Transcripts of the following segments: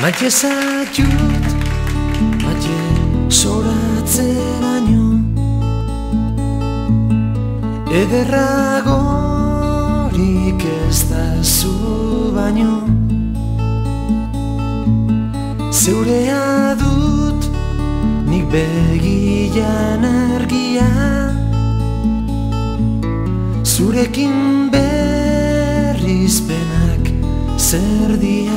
Maite zaitut, maite zoratzeraino, ederragorik ez da zu baino. Zeurea dut, nik begian argia, zurekin berrizpenak zer dia.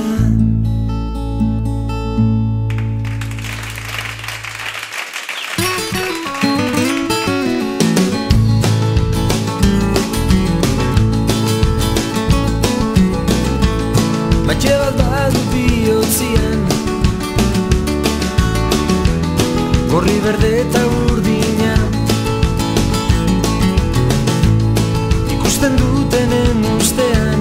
Maite bat badu bihotzian, gorri berde eta urdina, ikusten dutenen ustean,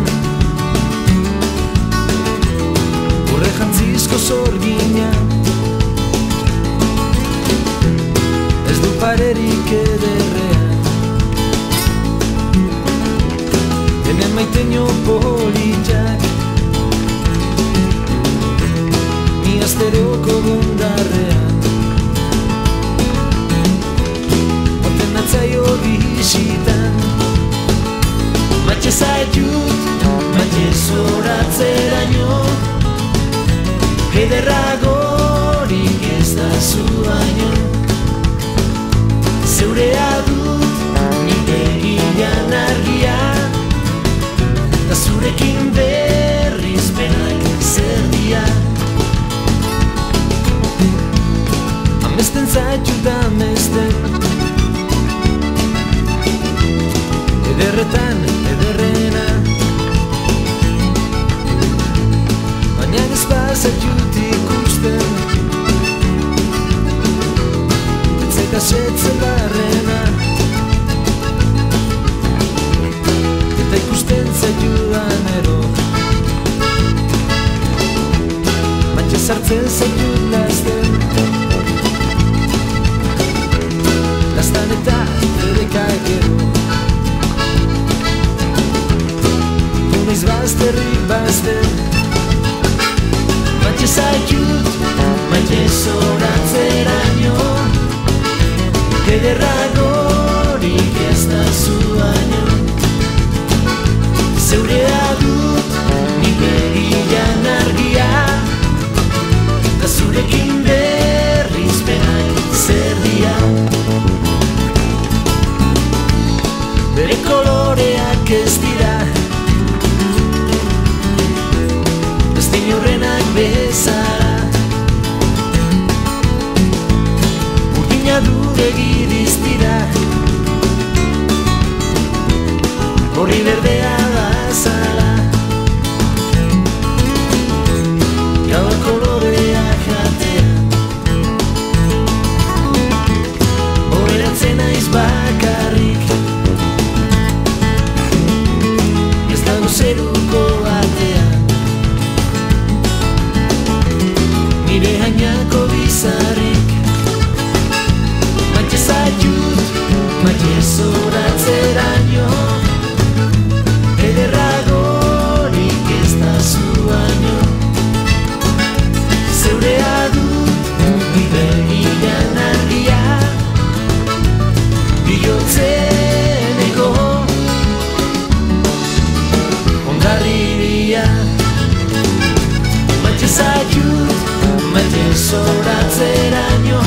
urre jantzizko zorgina, ez du parerik ederrean, enen maiteño politak, ni asteroko bundarrean, oten natzaio bisitan. Maite zaitut, maite zoratzeraino, ederragorik ez da zu baino. Zeurea dut, nik begian argia, da zurekin berrizpenak zer dia. Amesten zaitut amesten, ederretan ederrena, baina ez bazaitut ikusten, etzeka setzen barrena, eta ikusten zaitudan ero, maite sartzen zaitut lasten, lastan eta edekak gero. Naiz bazterrik bazter, maite zaitut, maite zoratzeraino, ederragorik ez da zu baino. Zeurea dut, nik begian argia, da zurekin berrizpenak zer dia. Bere koloreak ez dira, horrenak bezala, urdina duregi diztira, gorri berdea bazala, gaua koloreak jatea, horreratzen naiz bakarrik, ez dago zeruko batean, nire hainako bizarrik. Maite zaitut, maite zoratzeraino, ederragorik ez da zu baino. Zeurea dut, nik begian argia, bihotzeneko ondarriria. Maite zaitut, maite zoratzeraino,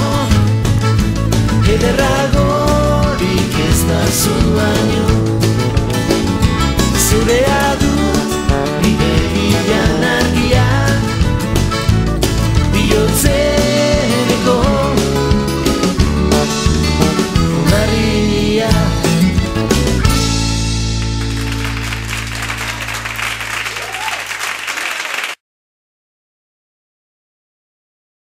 ederragorik ez da zu